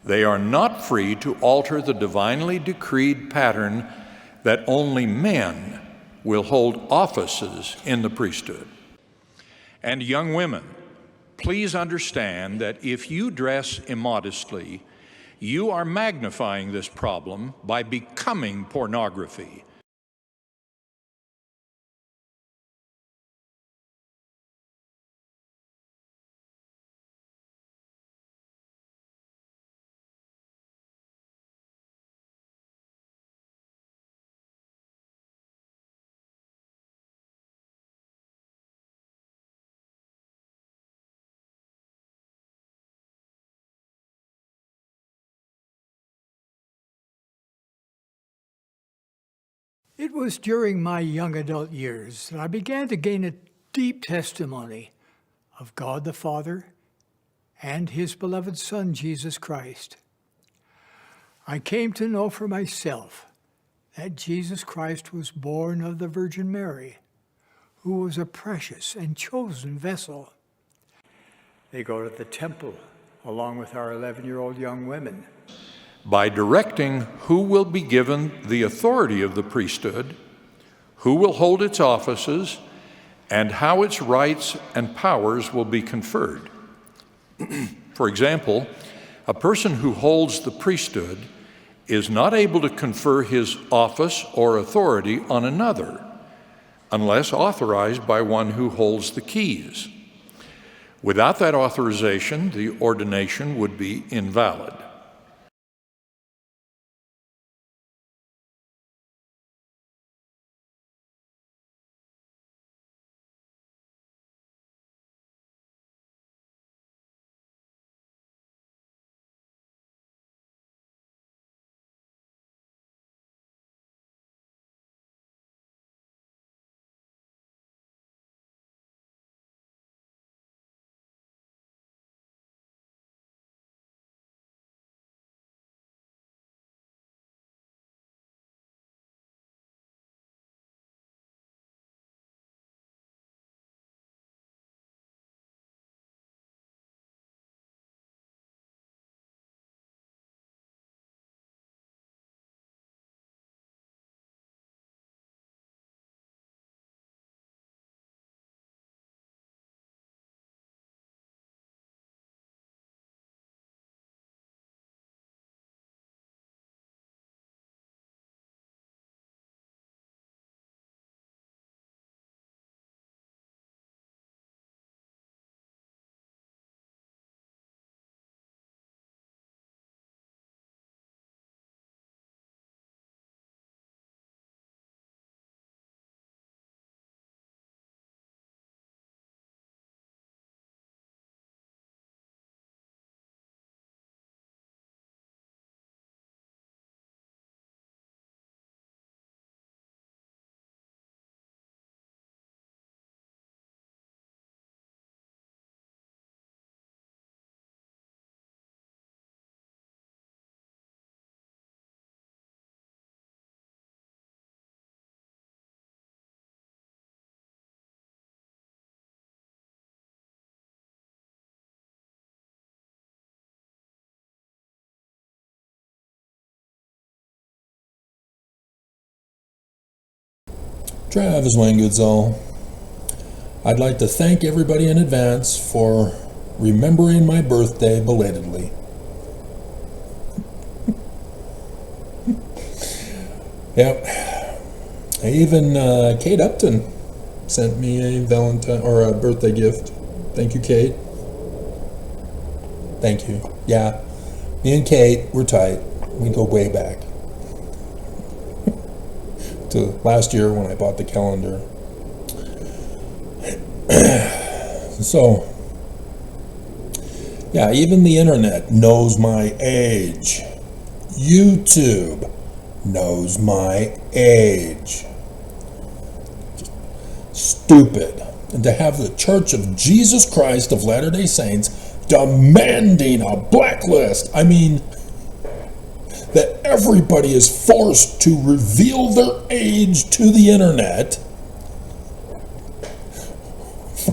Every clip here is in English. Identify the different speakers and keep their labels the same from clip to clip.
Speaker 1: They are not free to alter the divinely decreed pattern that only men will hold offices in the priesthood. And young women, please understand that if you dress immodestly, you are magnifying this problem by becoming pornography.
Speaker 2: It was during my young adult years that I began to gain a deep testimony of God the Father and his beloved Son, Jesus Christ. I came to know for myself that Jesus Christ was born of the Virgin Mary, who was a precious and chosen vessel. They go to the temple along with our 11-year-old young women.
Speaker 1: By directing who will be given the authority of the priesthood, who will hold its offices, and how its rights and powers will be conferred. For example, a person who holds the priesthood is not able to confer his office or authority on another unless authorized by one who holds the keys. Without that authorization, the ordination would be invalid.
Speaker 3: Travis Wangoodsall. I'd like to thank everybody in advance for remembering my birthday belatedly. Yep. Even Kate Upton sent me a Valentine or a birthday gift. Thank you, Kate. Thank you. Yeah, me and Kate, we're tight. We go way back to last year when I bought the calendar. So, yeah, even the internet knows my age. YouTube knows my age. Stupid. And to have the Church of Jesus Christ of Latter-day Saints demanding a blacklist. I mean, that everybody is forced to reveal their age to the internet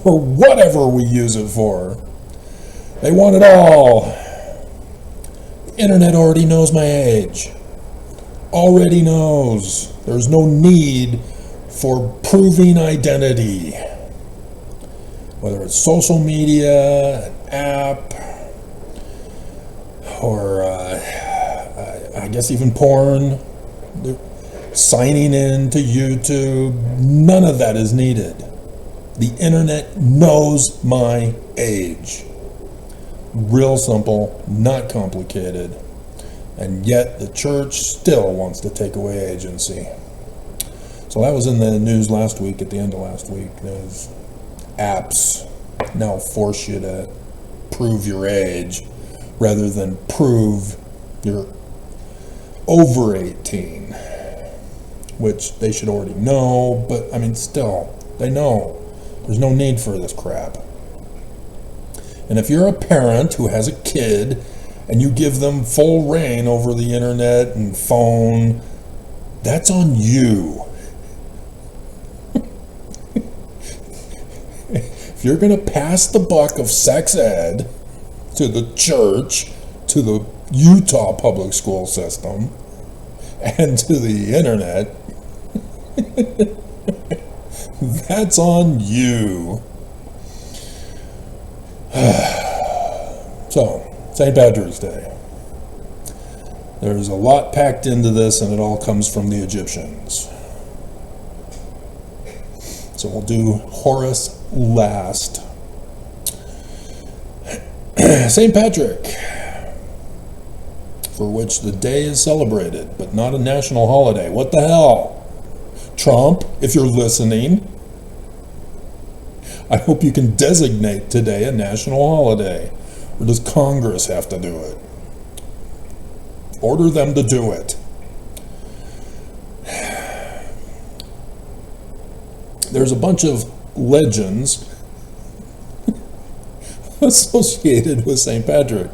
Speaker 3: for whatever we use it for. They want it all. internet already knows my age. Already knows. There's no need for proving identity. Whether it's social media, an app, or I guess even porn, signing in to YouTube, none of that is needed. The internet knows my age. Real simple, not complicated. And yet the church still wants to take away agency. So that was in the news last week, at the end of last week. Those apps now force you to prove your age rather than prove you're over 18, which they should already know, but I mean, still, they know. There's no need for this crap. And if you're a parent who has a kid and you give them full reign over the internet and phone, that's on you. If you're going to pass the buck of sex ed to the church, to the Utah public school system, and to the internet, that's on you. So, St. Patrick's Day. There's a lot packed into this, and it all comes from the Egyptians. So we'll do Horus last. St. Patrick, for which the day is celebrated, but not a national holiday. What the hell? Trump, if you're listening, I hope you can designate today a national holiday. Or does Congress have to do it? Order them to do it. There's a bunch of legends associated with St. Patrick,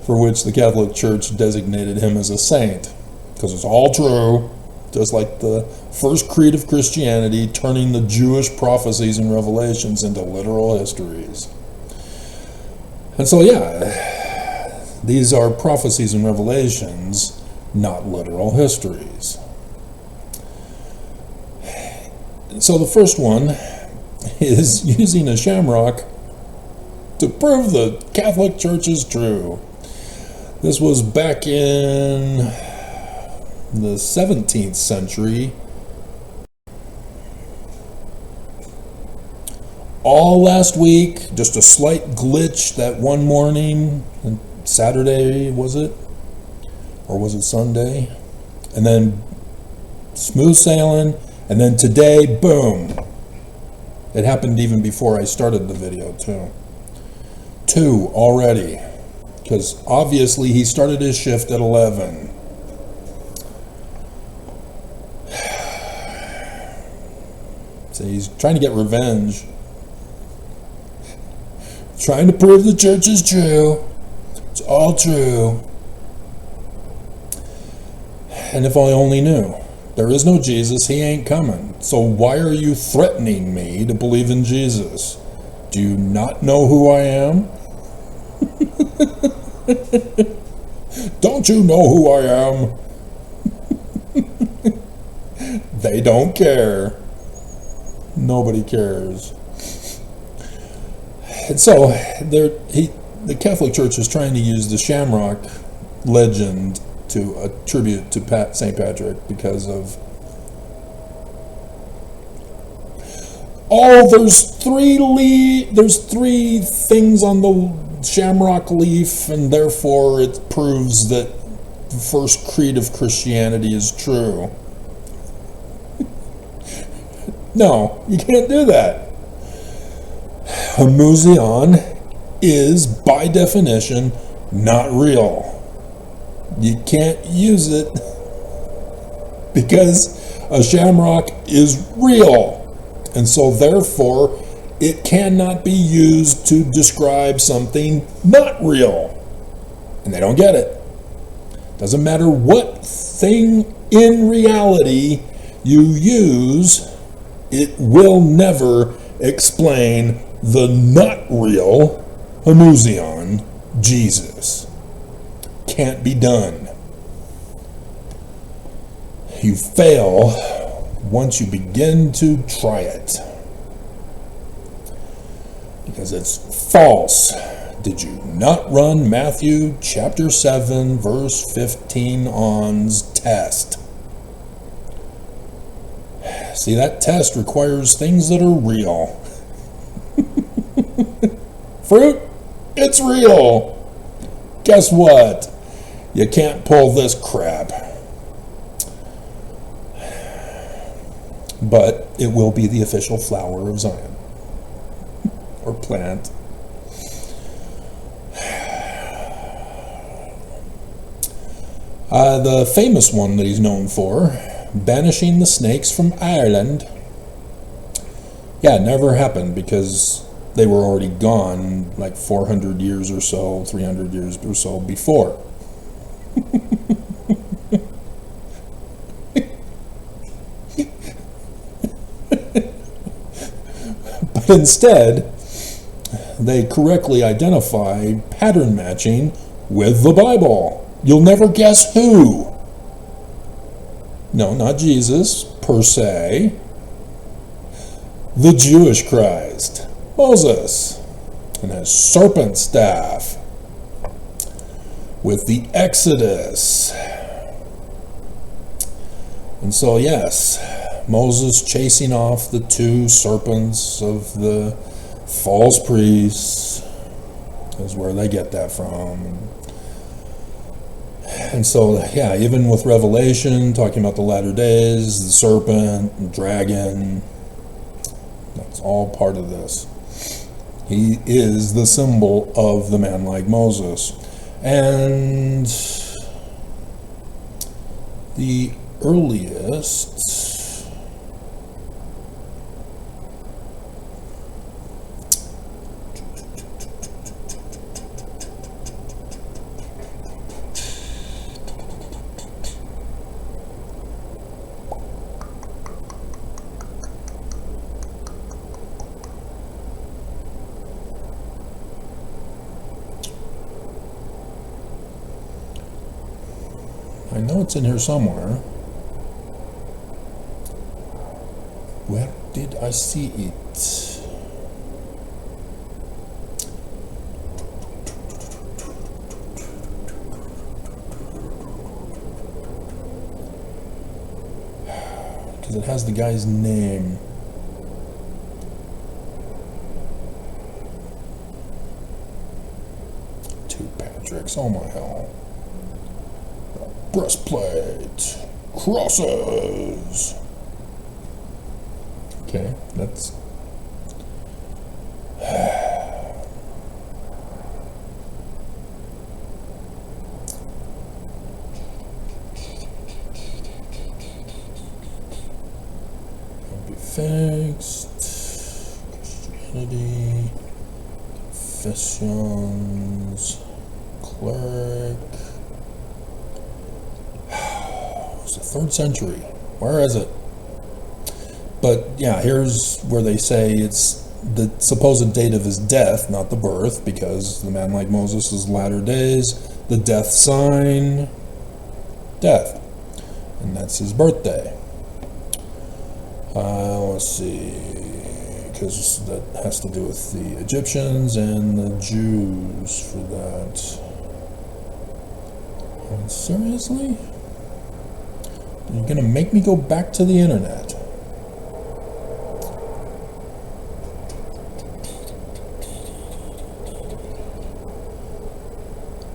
Speaker 3: for which the Catholic Church designated him as a saint, because it's all true, just like the first creed of Christianity, turning the Jewish prophecies and revelations into literal histories. And so, yeah, these are prophecies and revelations, not literal histories. So the first one is using a shamrock to prove the Catholic Church is true. This was back in the 17th century. All last week, just a slight glitch that one morning, Saturday was it? Or was it Sunday? And then smooth sailing, and then today, boom. It happened even before I started the video too. 2 already, because obviously he started his shift at 11. So he's trying to get revenge. Trying to prove the church is true. It's all true. And if I only knew. There is no Jesus, he ain't coming. So why are you threatening me to believe in Jesus? Do you not know who I am? Don't you know who I am? They don't care. Nobody cares. And so the Catholic Church is trying to use the Shamrock legend to attribute to St. Patrick because of there's three things on the shamrock leaf, and therefore it proves that the first creed of Christianity is true. No, you can't do that. Homoousion is, by definition, not real. You can't use it because a shamrock is real. And so therefore, it cannot be used to describe something not real. And they don't get it. Doesn't matter what thing in reality you use, it will never explain the not real homoousion, Jesus. can't be done. You fail once you begin to try it. Because it's false. Did you not run Matthew chapter 7 verse 15 on's test? See, that test requires things that are real. Fruit, it's real. Guess what? You can't pull this crap. But it will be the official flower of Zion. Or plant. The famous one that he's known for, banishing the snakes from Ireland. Yeah, it never happened because they were already gone like 400 years or so, 300 years or so before. But instead, they correctly identify pattern matching with the Bible. You'll never guess who. No, not Jesus, per se. The Jewish Christ, Moses, and his serpent staff, with the Exodus. And so, yes, Moses chasing off the two serpents of the false priests is where they get that from. And so, yeah, even with Revelation, talking about the latter days, the serpent, and dragon, that's all part of this. He is the symbol of the man like Moses. And the earliest I know it's in here somewhere. Where did I see it? Because it has the guy's name. Two Patricks, oh my hell. Breastplate, crosses. Okay, that's be fixed. Christianity, confessions, cleric. 3rd century. Where is it? But yeah, here's where they say it's the supposed date of his death, not the birth, because the man like Moses is latter days. The death sign, death, and that's his birthday. Let's see, because that has to do with the Egyptians and the Jews for that. Seriously? You're going to make me go back to the internet.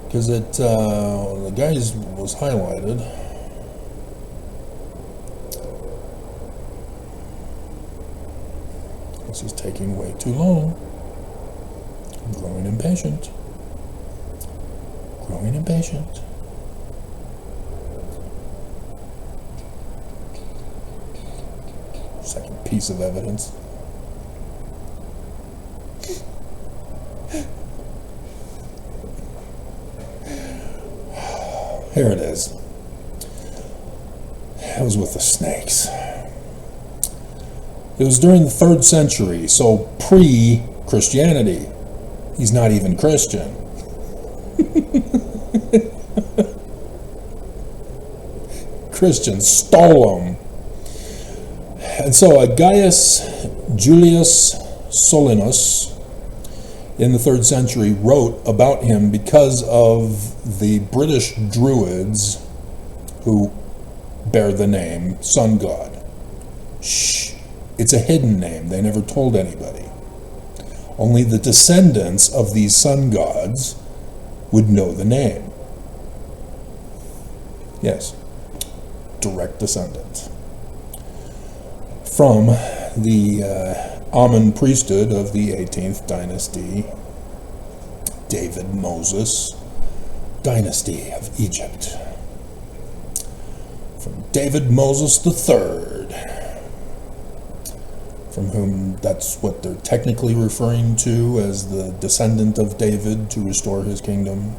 Speaker 3: Because the guy's was highlighted. This is taking way too long. I'm growing impatient. Growing impatient. Second piece of evidence. Here it is. It was with the snakes. It was during the 3rd century, so pre-Christianity. He's not even Christian. Christians stole them. And so Gaius Julius Solinus in the 3rd century wrote about him because of the British Druids who bear the name Sun God. Shh, it's a hidden name. They never told anybody. Only the descendants of these sun gods would know the name. Yes, direct descendants. From the Amun priesthood of the 18th dynasty, David Moses dynasty of Egypt. From David Moses III, from whom that's what they're technically referring to as the descendant of David to restore his kingdom,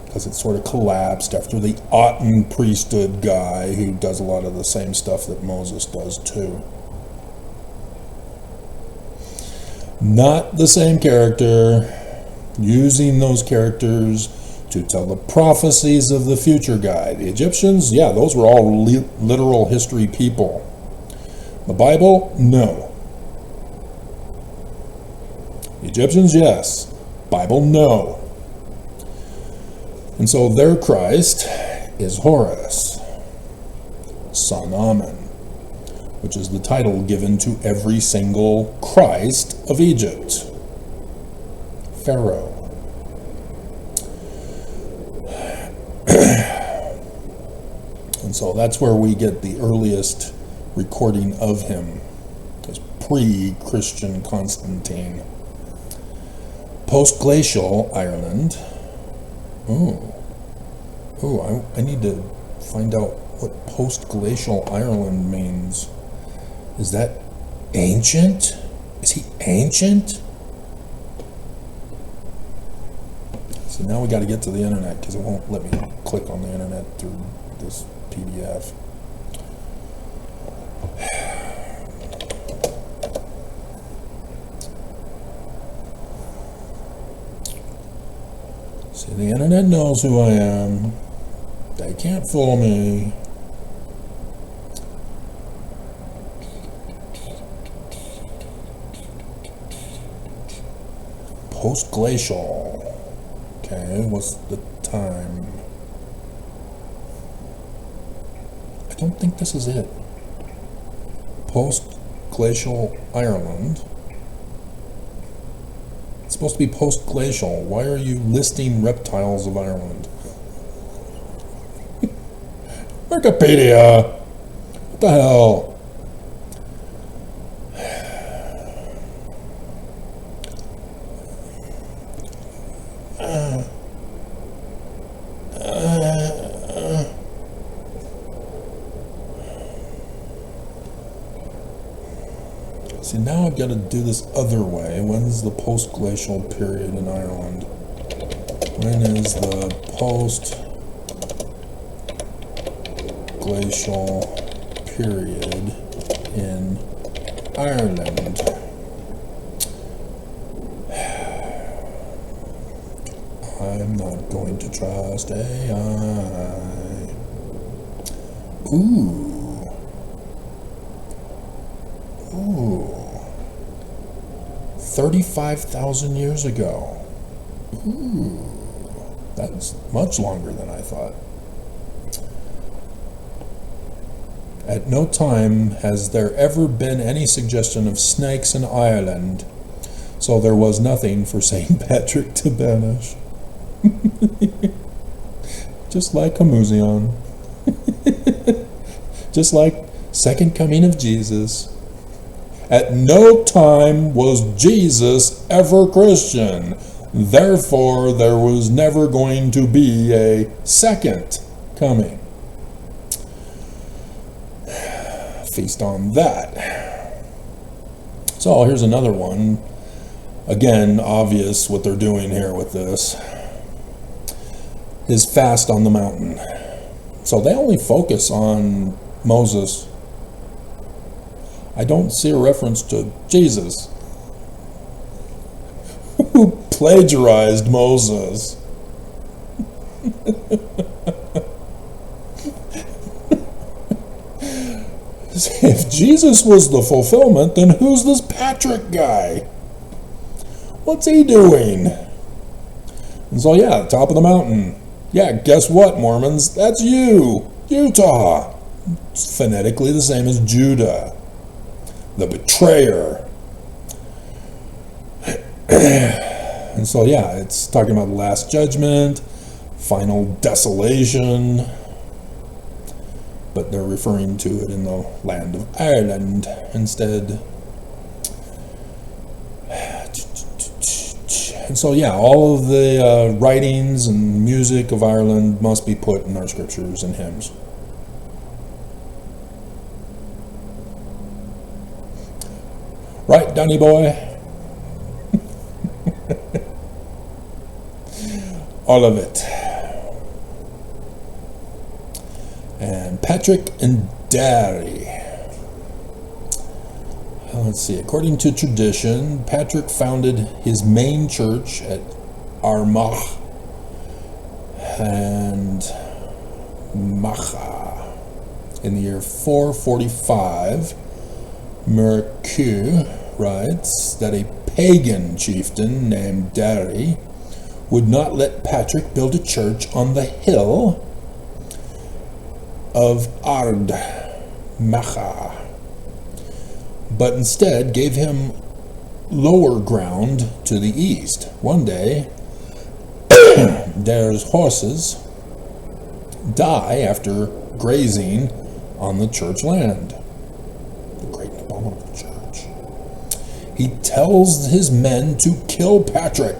Speaker 3: because it sort of collapsed after the Aten priesthood guy who does a lot of the same stuff that Moses does too. Not the same character, using those characters to tell the prophecies of the future guy. The Egyptians, yeah, those were all literal history people. The Bible, no. The Egyptians, yes. Bible, no. And so their Christ is Horus, son Amun, which is the title given to every single Christ of Egypt. Pharaoh. And so that's where we get the earliest recording of him, as pre-Christian Constantine. Post-glacial Ireland. I need to find out what post-glacial Ireland means. Is that ancient? Is he ancient? So now we got to get to the internet because it won't let me click on the internet through this PDF. See, the internet knows who I am. They can't fool me. Post-glacial. Okay, what's the time? I don't think this is it. Post-glacial Ireland. It's supposed to be post-glacial. Why are you listing reptiles of Ireland? Wikipedia! What the hell? See, now I've got to do this other way. When's the post-glacial period in Ireland? When is the post-glacial period in Ireland? I'm not going to trust AI. Ooh. 35,000 years ago. Ooh, that's much longer than I thought. At no time has there ever been any suggestion of snakes in Ireland, so there was nothing for St. Patrick to banish. Just like a museum. Just like Second Coming of Jesus. At no time was Jesus ever Christian. Therefore, there was never going to be a second coming. Feast on that. So here's another one. Again, obvious what they're doing here with this. His fast on the mountain. So they only focus on Moses. I don't see a reference to Jesus, who plagiarized Moses. If Jesus was the fulfillment, then who's this Patrick guy? What's he doing? And so, yeah, top of the mountain. Yeah, guess what, Mormons? That's you, Utah. It's phonetically the same as Judah, the betrayer. And so, yeah, it's talking about the last judgment, final desolation, but they're referring to it in the land of Ireland instead. And so, yeah, all of the writings and music of Ireland must be put in our scriptures and hymns. Right, Dunny boy? All of it. And Patrick and Derry. Let's see. According to tradition, Patrick founded his main church at Armagh and Macha in the year 445. Mercure writes that a pagan chieftain named Derry would not let Patrick build a church on the hill of Ard Macha, but instead gave him lower ground to the east. One day, Derry's horses die after grazing on the church land. The great and abominable church. He tells his men to kill Patrick,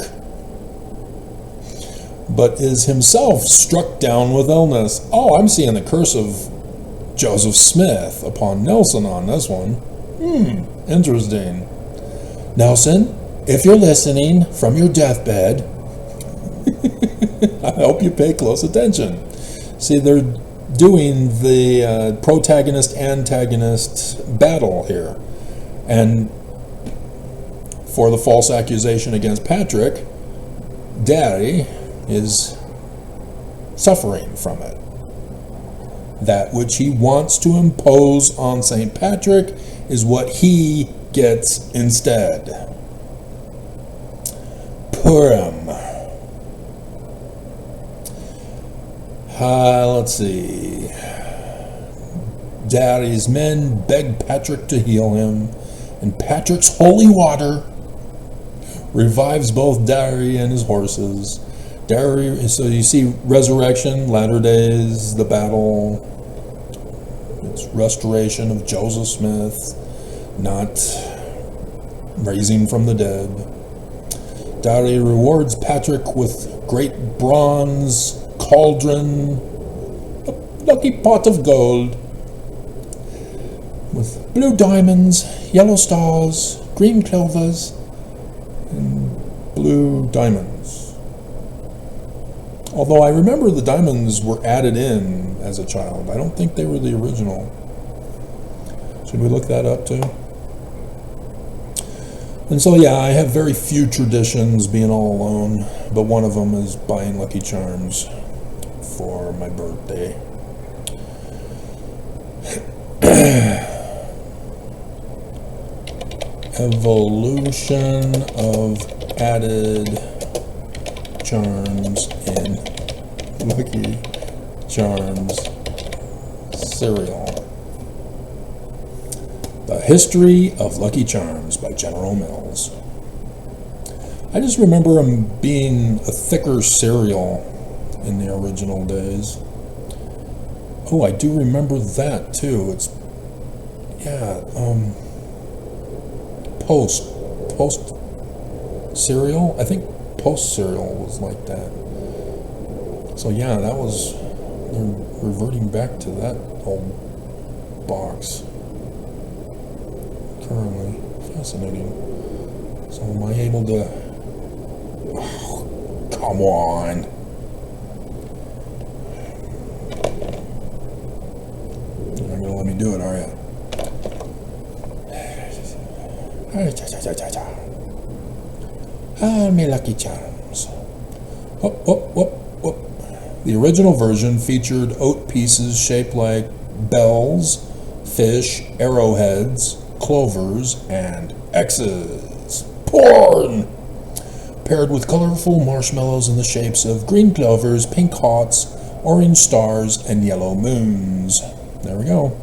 Speaker 3: but is himself struck down with illness. Oh, I'm seeing the curse of Joseph Smith upon Nelson on this one. Interesting. Nelson, if you're listening from your deathbed, I hope you pay close attention. See, they're doing the protagonist-antagonist battle here. And for the false accusation against Patrick, Derry is suffering from it. That which he wants to impose on St. Patrick is what he gets instead. Purim. Let's see. Derry's men beg Patrick to heal him, and Patrick's holy water revives both Derry and his horses. Derry, so you see resurrection, latter days, the battle, it's restoration of Joseph Smith, not raising from the dead. Derry rewards Patrick with great bronze cauldron, a lucky pot of gold, with blue diamonds, yellow stars, green clovers, and blue diamonds. Although I remember the diamonds were added in as a child. I don't think they were the original. Should we look that up too? And so, yeah, I have very few traditions being all alone, but one of them is buying Lucky Charms for my birthday. Evolution of added charms in Lucky Charms cereal. The History of Lucky Charms by General Mills. I just remember them being a thicker cereal in the original days. Oh, I do remember that too. It's, yeah, Post cereal? I think Post cereal was like that. So yeah, that was, they're reverting back to that old box. Currently. Fascinating. So am I able to... Oh, come on. You're not going to let me do it, are you? Ah, me Lucky Charms. Whoop, whoop, whoop, whoop. The original version featured oat pieces shaped like bells, fish, arrowheads, clovers, and X's. Porn! Paired with colorful marshmallows in the shapes of green clovers, pink hearts, orange stars, and yellow moons. There we go.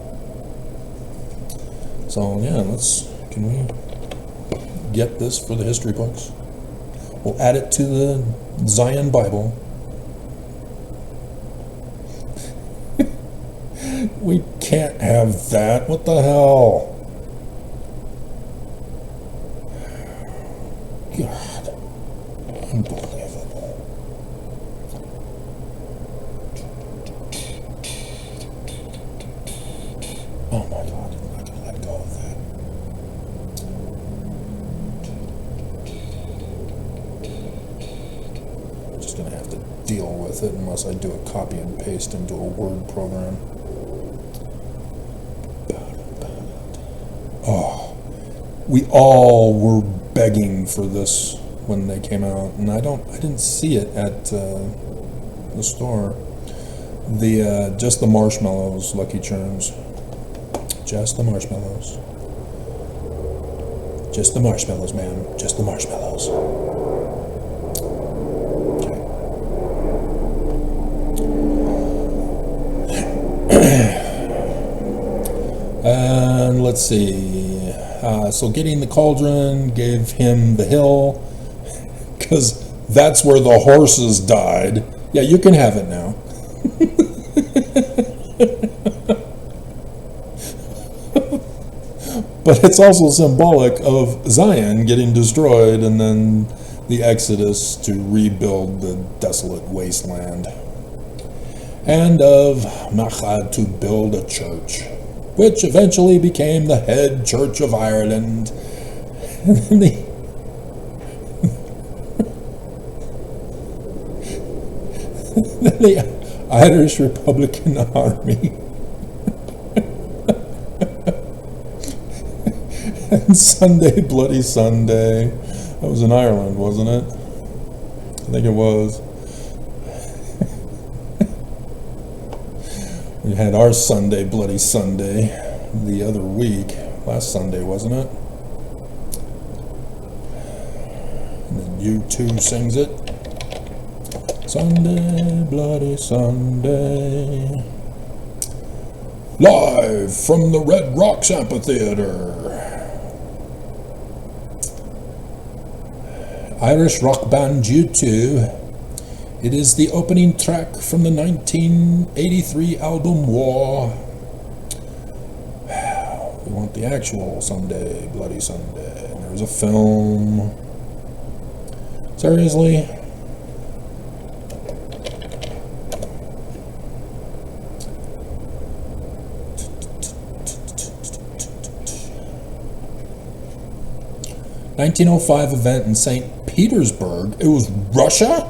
Speaker 3: So yeah, can we get this for the history books? We'll add it to the Zion Bible. We can't have that. What the hell? God. Unbelievable. Oh my God, I'm not going to let go of that. I'm just going to have to deal with it unless I do a copy and paste into a Word program. Oh, we all were begging for this when they came out, and I didn't see it at the store. Just the marshmallows, Lucky Charms. Just the marshmallows. Just the marshmallows, ma'am. Just the marshmallows. And let's see. So getting the cauldron gave him the hill, because that's where the horses died. Yeah, you can have it now. But it's also symbolic of Zion getting destroyed and then the Exodus to rebuild the desolate wasteland. And of Machad to build a church, which eventually became the head church of Ireland. The Irish Republican Army. And Sunday, Bloody Sunday. That was in Ireland, wasn't it? I think it was. We had our Sunday, Bloody Sunday, the other week. Last Sunday, wasn't it? And then U2 sings it. Sunday, Bloody Sunday. Live from the Red Rocks Amphitheater. Irish rock band U2. It is the opening track from the 1983 album War. We want the actual Sunday, Bloody Sunday. And there's a film. Seriously? ...1905 event in St. Petersburg. It was Russia?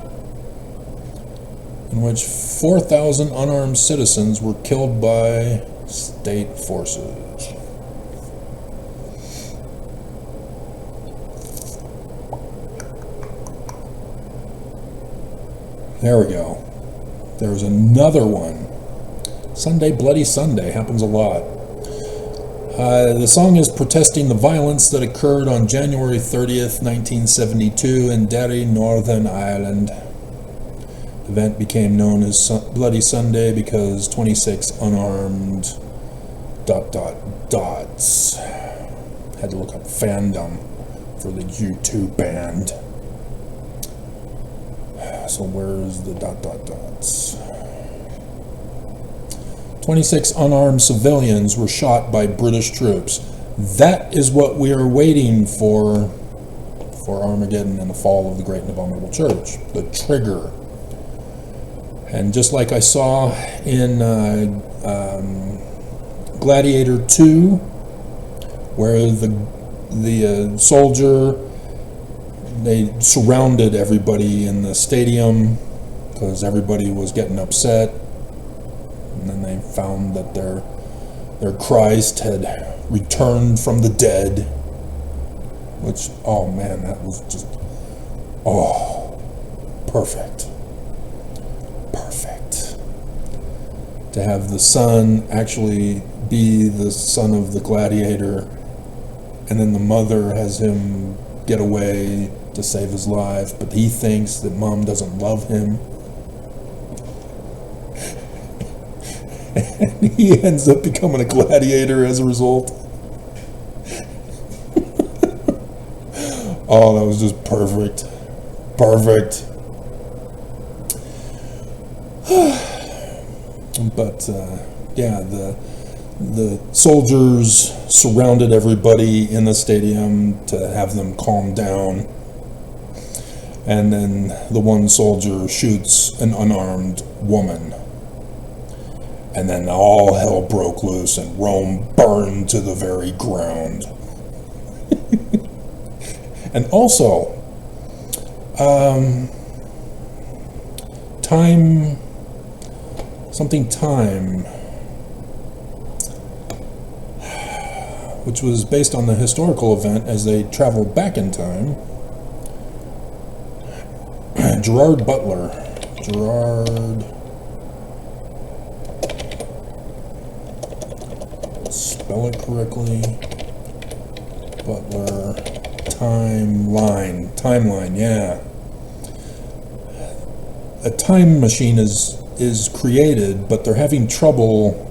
Speaker 3: In which 4,000 unarmed citizens were killed by state forces. There we go. There's another one. Sunday, Bloody Sunday happens a lot. The song is protesting the violence that occurred on January 30th, 1972 in Derry, Northern Ireland. The event became known as Bloody Sunday because 26 unarmed ... dots. Had to look up fandom for the U2 band. So where's the ... dots? 26 unarmed civilians were shot by British troops. That is what we are waiting for Armageddon and the fall of the Great and Abominable Church. The trigger. And just like I saw in Gladiator 2, where the soldier, they surrounded everybody in the stadium because everybody was getting upset. And then they found that their Christ had returned from the dead. Which, oh man, that was just, perfect. Perfect. to have the son actually be the son of the gladiator, and then the mother has him get away to save his life, but he thinks that mom doesn't love him. And he ends up becoming a gladiator as a result. Oh, that was just perfect. Perfect. But yeah, the soldiers surrounded everybody in the stadium to have them calm down. And then the one soldier shoots an unarmed woman. And then all hell broke loose and Rome burned to the very ground. And also, time, which was based on the historical event as they traveled back in time. Gerard Butler. Spell it correctly. Butler. Timeline, yeah. A time machine is created, but they're having trouble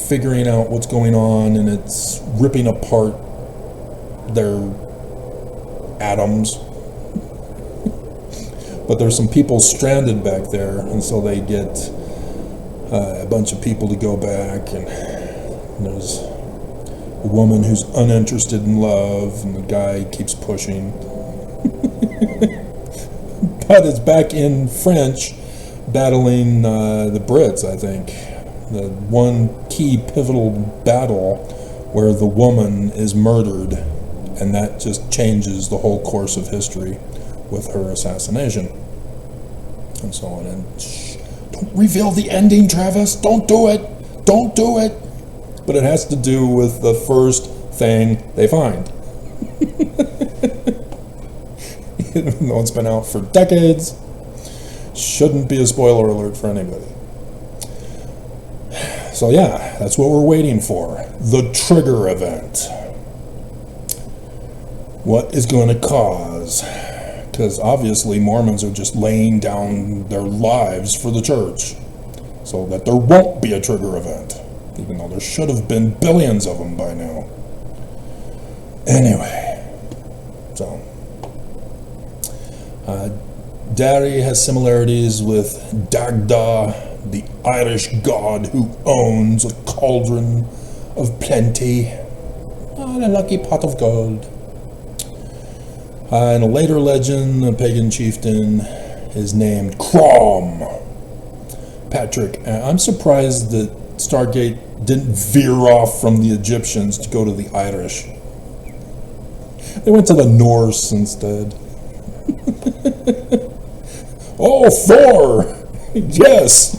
Speaker 3: figuring out what's going on, and it's ripping apart their atoms. But there's some people stranded back there, and so they get a bunch of people to go back, and there's a woman who's uninterested in love, and the guy keeps pushing. But it's back in French, battling the Brits, I think. The one key pivotal battle where the woman is murdered, and that just changes the whole course of history with her assassination. And so on. And shh, don't reveal the ending, Travis. Don't do it. Don't do it. But it has to do with the first thing they find. Even though it's been out for decades, shouldn't be a spoiler alert for anybody. So yeah, that's what we're waiting for. The trigger event. What is going to cause? Because obviously Mormons are just laying down their lives for the church so that there won't be a trigger event, even though there should have been billions of them by now. Anyway, so Dari has similarities with Dagda, the Irish god who owns a cauldron of plenty, a lucky pot of gold. In a later legend, a pagan chieftain is named Crom. Patrick, I'm surprised that Stargate didn't veer off from the Egyptians to go to the Irish. They went to the Norse instead. Oh, Thor! Yes!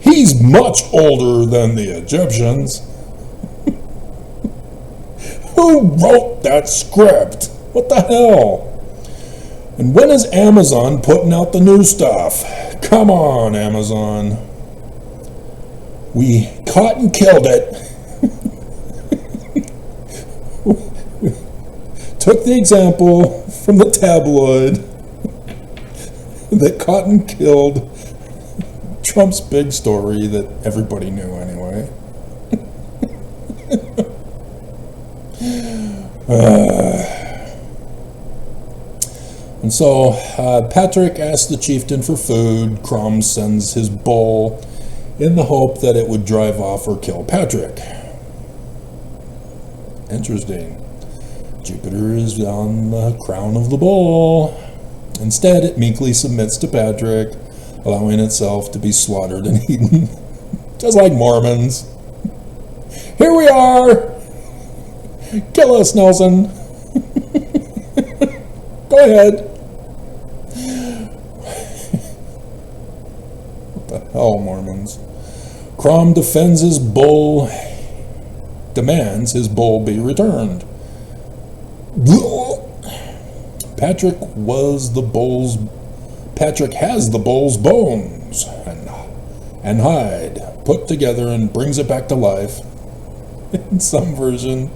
Speaker 3: He's much older than the Egyptians. Who wrote that script? What the hell? And when is Amazon putting out the new stuff? Come on, Amazon. We caught and killed it. Took the example from the tabloid that caught and killed Trump's big story that everybody knew anyway. And so Patrick asks the chieftain for food. Crom sends his bull in the hope that it would drive off or kill Patrick. Interesting. Jupiter is on the crown of the bull. Instead, it meekly submits to Patrick, allowing itself to be slaughtered and eaten. Just like Mormons. Here we are! Kill us, Nelson! Go ahead. What the hell, Mormons? Crom defends his bull, demands his bull be returned. Patrick has the bull's bones, and and hide, put together and brings it back to life in some version.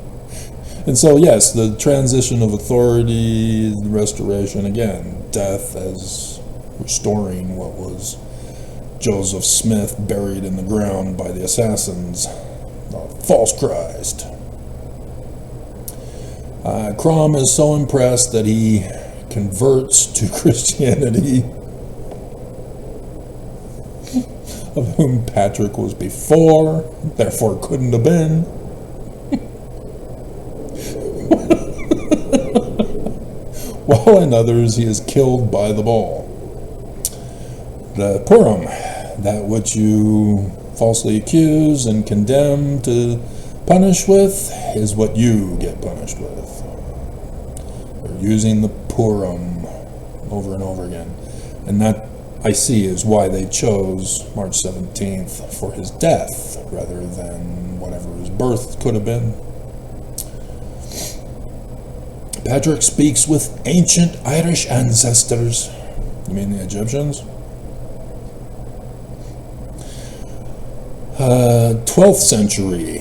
Speaker 3: And so, yes, the transition of authority, the restoration, again, death as restoring what was Joseph Smith buried in the ground by the assassins, false Christ. Crom is so impressed that he converts to Christianity, of whom Patrick was before, therefore couldn't have been. While in others he is killed by the ball. The Purim, that which you falsely accuse and condemn to punish with, is what you get punished with. They're using the Purim over and over again. And that, I see, is why they chose March 17th for his death, rather than whatever his birth could have been. Patrick speaks with ancient Irish ancestors. You mean the Egyptians? 12th century.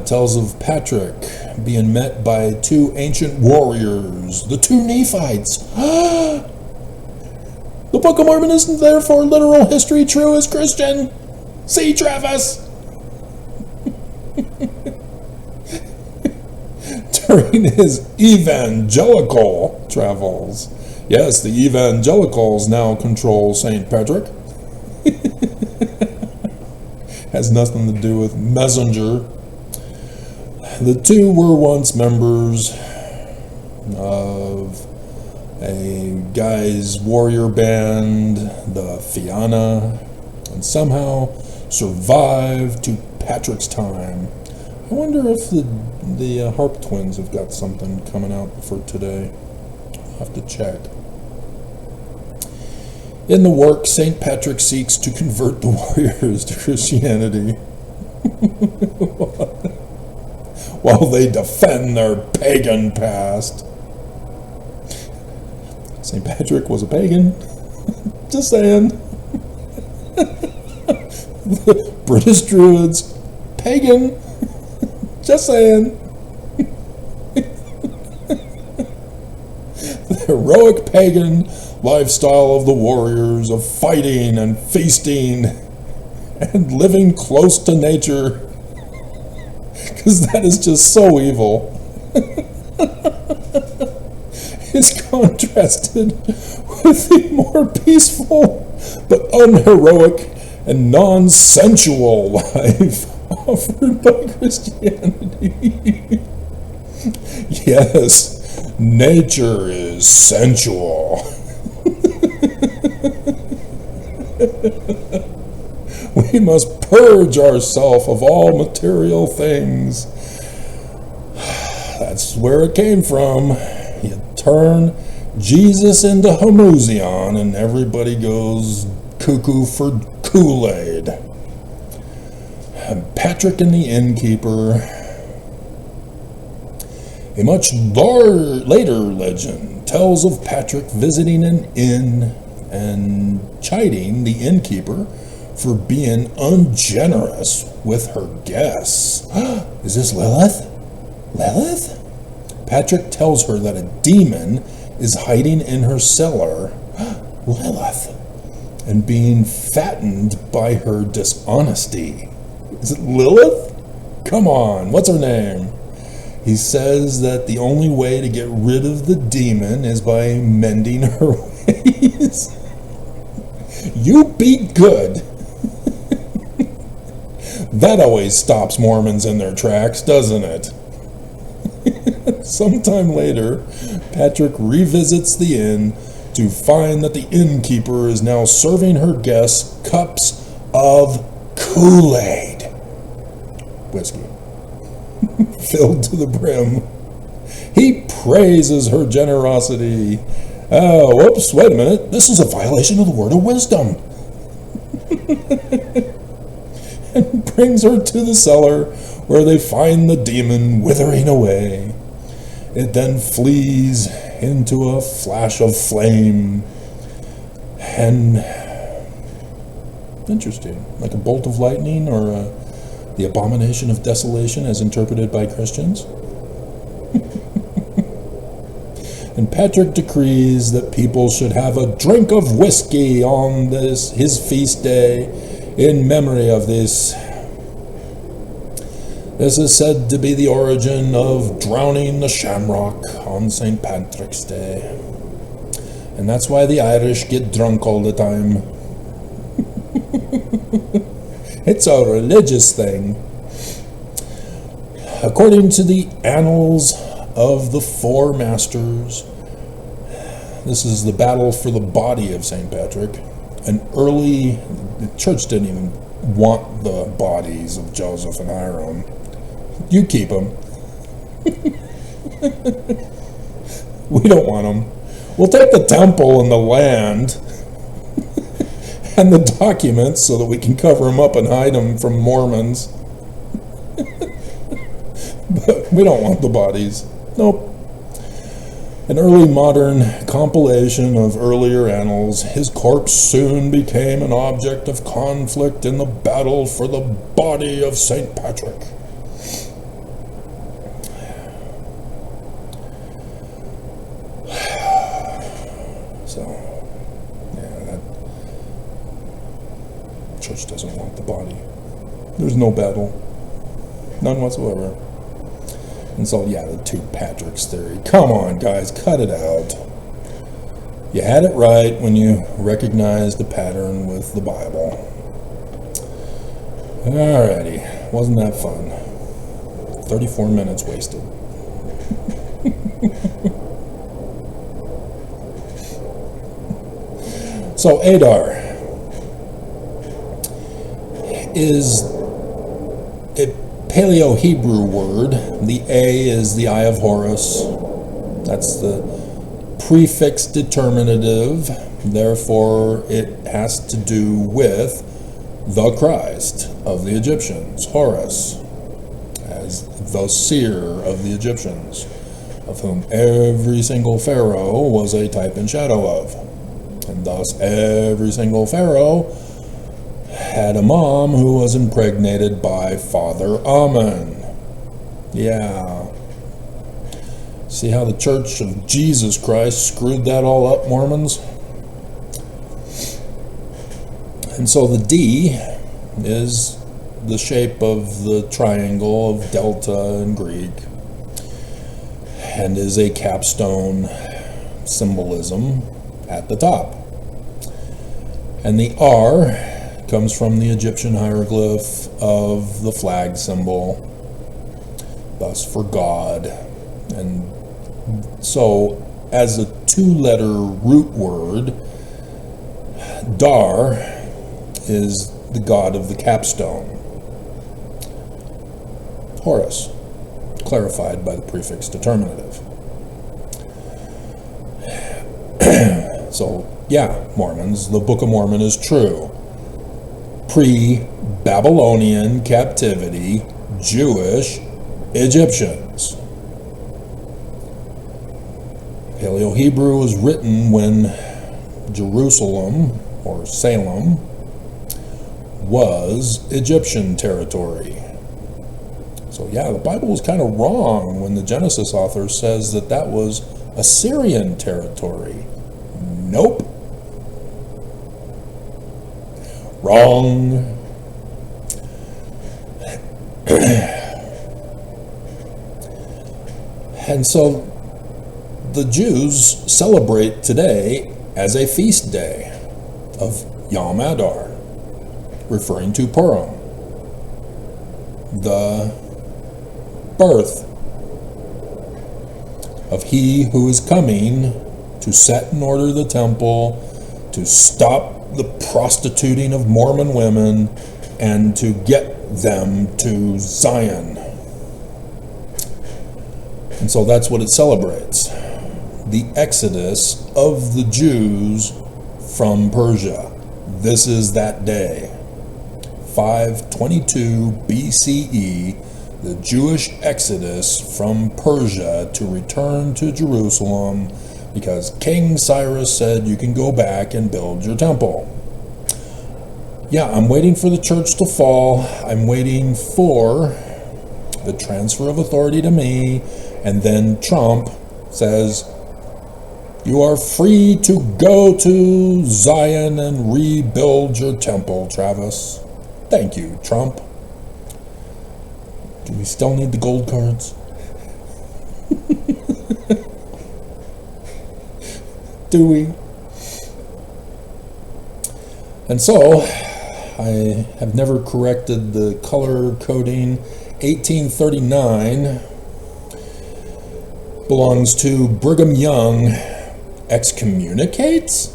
Speaker 3: Tells of Patrick being met by two ancient warriors, the two Nephites. The Book of Mormon isn't therefore literal history true as Christian. See, Travis! During his evangelical travels. Yes, the evangelicals now control St. Patrick. Has nothing to do with Messenger. The two were once members of a guy's warrior band, the Fianna, and somehow survived to Patrick's time. I wonder if the Harp Twins have got something coming out for today. I'll have to check. In the work, St. Patrick seeks to convert the warriors to Christianity while they defend their pagan past. St. Patrick was a pagan. Just saying. The British Druids, pagan. Just saying. The heroic pagan lifestyle of the warriors, of fighting and feasting and living close to nature, because that is just so evil, is contrasted with the more peaceful but unheroic and non-sensual life offered by Christianity. Yes, nature is sensual. We must purge ourselves of all material things. That's where it came from. You turn Jesus into homuzion and everybody goes cuckoo for Kool-Aid. And Patrick and the innkeeper. A much later legend tells of Patrick visiting an inn and chiding the innkeeper for being ungenerous with her guests. Is this Lilith? Lilith? Patrick tells her that a demon is hiding in her cellar, Lilith, and being fattened by her dishonesty. Is it Lilith? Come on, what's her name? He says that the only way to get rid of the demon is by mending her ways. You be good. That always stops Mormons in their tracks, doesn't it? Sometime later, Patrick revisits the inn to find that the innkeeper is now serving her guests cups of Kool-Aid. Whiskey. Filled to the brim. He praises her generosity. Oh, whoops, wait a minute. This is a violation of the word of wisdom. And brings her to the cellar where they find the demon withering away. It then flees into a flash of flame And interesting, like a bolt of lightning or the abomination of desolation as interpreted by Christians. And Patrick decrees that people should have a drink of whiskey on his feast day in memory of this. This is said to be the origin of drowning the shamrock on St. Patrick's Day. And that's why the Irish get drunk all the time. It's a religious thing. According to the Annals of the Four Masters, this is the battle for the body of St. Patrick. The church didn't even want the bodies of Joseph and Hiram. You keep them. We don't want them. We'll take the temple and the land and the documents so that we can cover them up and hide them from Mormons. But we don't want the bodies. Nope. An early modern compilation of earlier annals, his corpse soon became an object of conflict in the battle for the body of St. Patrick. So, yeah, that church doesn't want the body. There's no battle. None whatsoever. And so, yeah, the two Patricks theory. Come on, guys, cut it out. You had it right when you recognized the pattern with the Bible. Alrighty, wasn't that fun? 34 minutes wasted. So, Adar is a Paleo-Hebrew word. The A is the Eye of Horus. That's the prefix determinative. Therefore, it has to do with the Christ of the Egyptians, Horus, as the seer of the Egyptians, of whom every single pharaoh was a type and shadow of. And thus, every single pharaoh had a mom who was impregnated by Father Amen. Yeah. See how the Church of Jesus Christ screwed that all up, Mormons? And so the D is the shape of the triangle of delta in Greek and is a capstone symbolism at the top. And the R comes from the Egyptian hieroglyph of the flag symbol, thus for God. And so, as a two-letter root word, Dar is the god of the capstone. Horus, clarified by the prefix determinative. So, yeah, Mormons, the Book of Mormon is true. Pre-Babylonian captivity, Jewish Egyptians. Paleo-Hebrew was written when Jerusalem, or Salem, was Egyptian territory. So yeah, the Bible was kind of wrong when the Genesis author says that that was Assyrian territory. Nope. Wrong. And so the Jews celebrate today as a feast day of Yom Adar, referring to Purim, the birth of he who is coming to set in order the temple, to stop the prostituting of Mormon women, and to get them to Zion. And so that's what it celebrates. The exodus of the Jews from Persia. This is that day. 522 BCE, the Jewish exodus from Persia to return to Jerusalem because King Cyrus said you can go back and build your temple. Yeah, I'm waiting for the church to fall. I'm waiting for the transfer of authority to me, and then Trump says, you are free to go to Zion and rebuild your temple, Travis. Thank you, Trump. Do we still need the gold cards? Do we? And so, I have never corrected the color coding. 1839 belongs to Brigham Young. Excommunicates?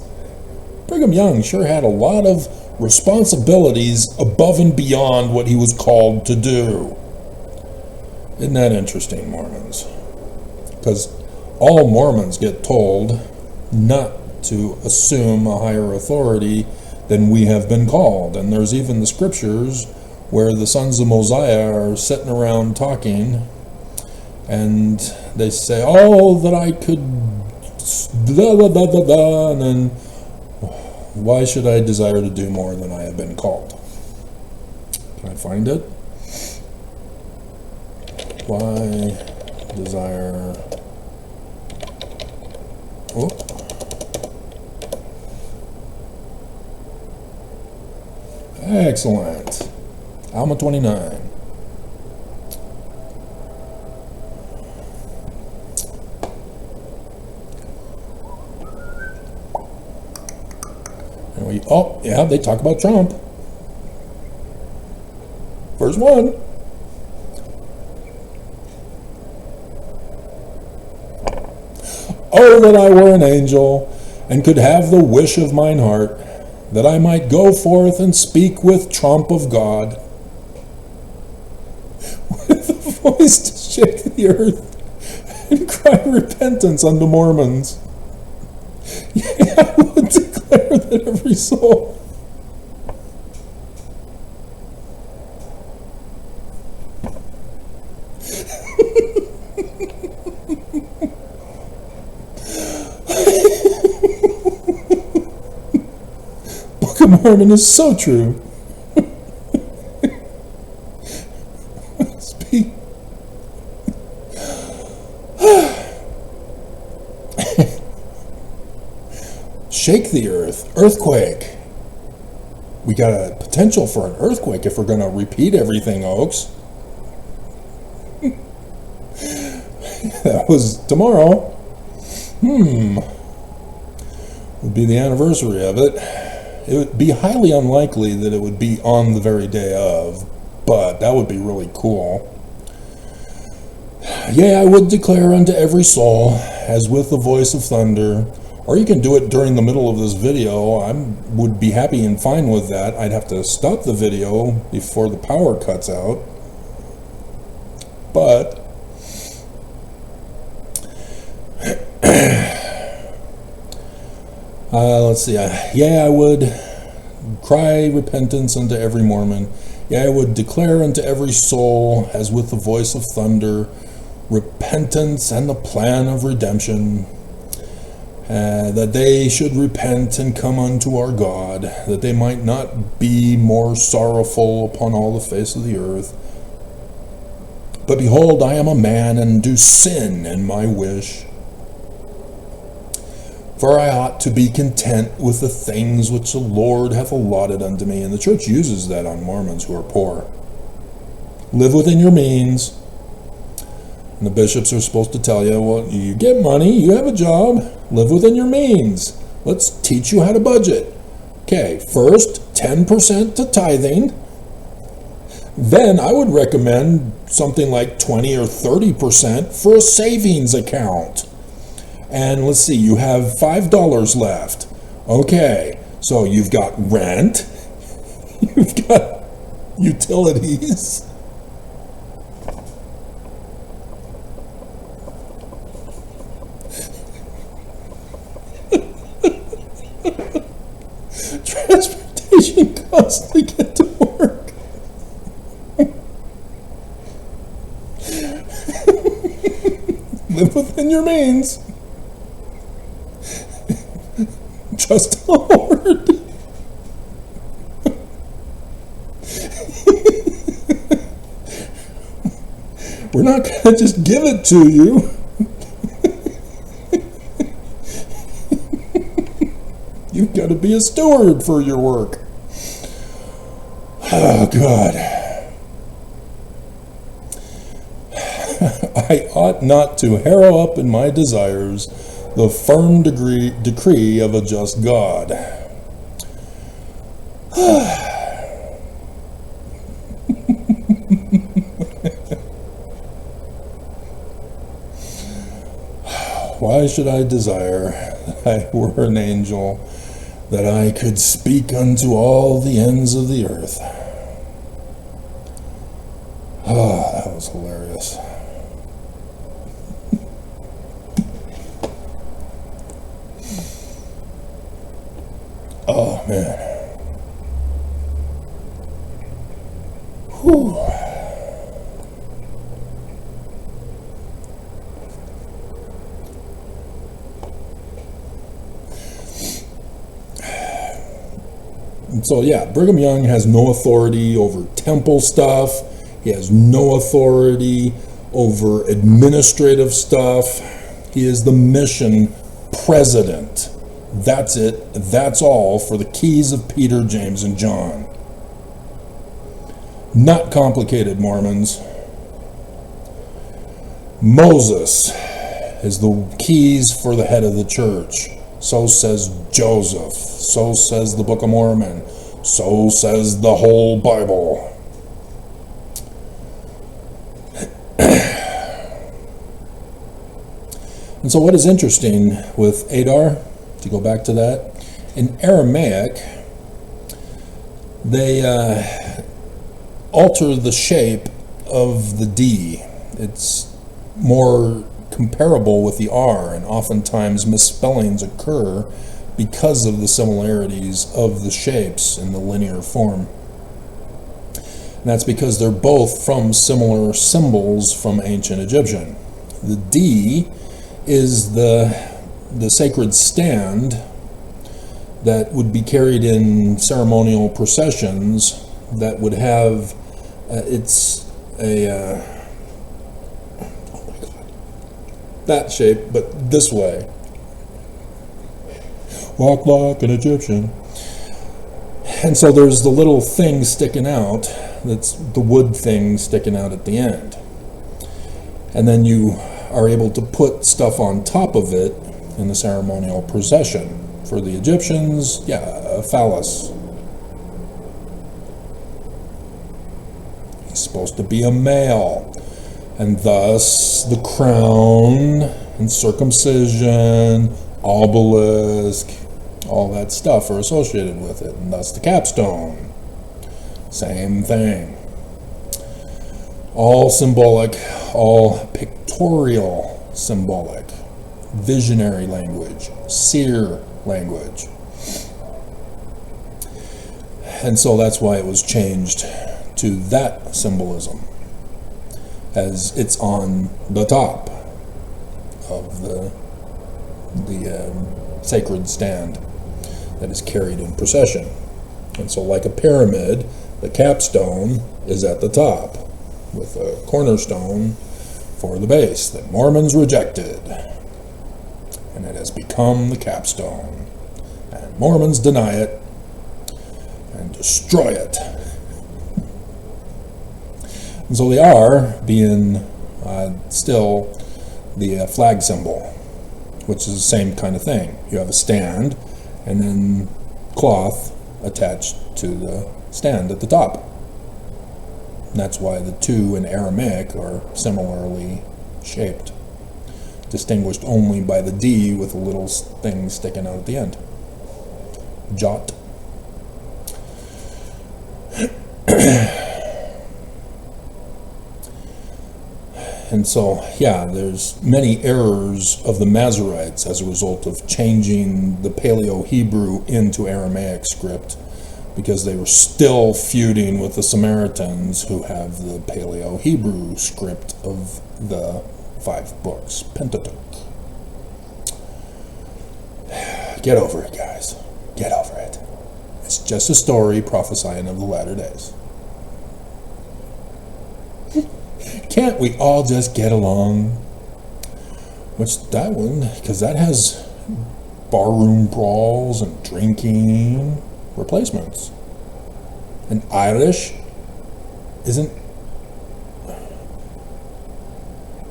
Speaker 3: Brigham Young sure had a lot of responsibilities above and beyond what he was called to do. Isn't that interesting, Mormons? Because all Mormons get told not to assume a higher authority than we have been called. And there's even the scriptures where the sons of Mosiah are sitting around talking, and they say, oh, that I could blah, blah, blah, blah, blah, and then, why should I desire to do more than I have been called? Can I find it? Why desire... Oh. Excellent. Alma 29. Oh, yeah, they talk about Trump. Verse 1. Oh, that I were an angel, and could have the wish of mine heart, that I might go forth and speak with trump of God, with a voice to shake the earth, and cry repentance unto Mormons. Yea, I would declare that every soul Book of Mormon is so true. Speak. Shake the earth. Earthquake. We got a potential for an earthquake if we're going to repeat everything, Oaks. That was tomorrow. Would be the anniversary of it. It would be highly unlikely that it would be on the very day of, but that would be really cool. Yea, I would declare unto every soul, as with the voice of thunder. Or you can do it during the middle of this video. I would be happy and fine with that. I'd have to stop the video before the power cuts out. But let's see. Yea, I would cry repentance unto every Mormon. Yea, I would declare unto every soul, as with the voice of thunder, repentance and the plan of redemption. That they should repent and come unto our God, that they might not be more sorrowful upon all the face of the earth. But behold, I am a man, and do sin in my wish. For I ought to be content with the things which the Lord hath allotted unto me. And the church uses that on Mormons who are poor. Live within your means. And the bishops are supposed to tell you, well, you get money, you have a job, live within your means. Let's teach you how to budget. Okay, first, 10% to tithing. Then I would recommend something like 20 or 30% for a savings account. And let's see, you have $5 left. Okay, so you've got rent, you've got utilities. Transportation costs to get to work. Live within your means. Trust the Lord. We're not going to just give it to you. You've got to be a steward for your work. Oh, God. I ought not to harrow up in my desires the firm decree of a just God. Why should I desire that I were an angel, that I could speak unto all the ends of the earth? Oh, that was hilarious. Oh, man. Whew. And so, yeah, Brigham Young has no authority over temple stuff. He has no authority over administrative stuff. He is the mission president. That's it. That's all for the keys of Peter, James, and John. Not complicated, Mormons. Moses is the keys for the head of the church. So says Joseph. So says the Book of Mormon. So says the whole Bible. And so what is interesting with Adar, to go back to that, in Aramaic, they alter the shape of the D. It's more comparable with the R, and oftentimes misspellings occur because of the similarities of the shapes in the linear form. And that's because they're both from similar symbols from ancient Egyptian. The D is the sacred stand that would be carried in ceremonial processions that would have that shape, but this way. Walk like an Egyptian. And so there's the little thing sticking out, that's the wood thing sticking out at the end. And then you are able to put stuff on top of it in the ceremonial procession. For the Egyptians, a phallus. He's supposed to be a male. And thus the crown and circumcision, obelisk, all that stuff are associated with it. And thus the capstone. Same thing. All symbolic, all pictorial symbolic. Visionary language, seer language. And so that's why it was changed to that symbolism, as it's on the top of the sacred stand that is carried in procession. And so like a pyramid, the capstone is at the top with a cornerstone for the base that Mormons rejected. And it has become the capstone. And Mormons deny it and destroy it. And so they are being still the flag symbol, which is the same kind of thing. You have a stand and then cloth attached to the stand at the top. And that's why the two in Aramaic are similarly shaped, distinguished only by the D with a little thing sticking out at the end. Jot. And so, there's many errors of the Masoretes as a result of changing the Paleo-Hebrew into Aramaic script, because they were still feuding with the Samaritans, who have the Paleo-Hebrew script of the 5 books, Pentateuch. Get over it, guys. Get over it. It's just a story prophesying of the latter days. Can't we all just get along? Which that one, because that has barroom brawls and drinking replacements. And Irish isn't...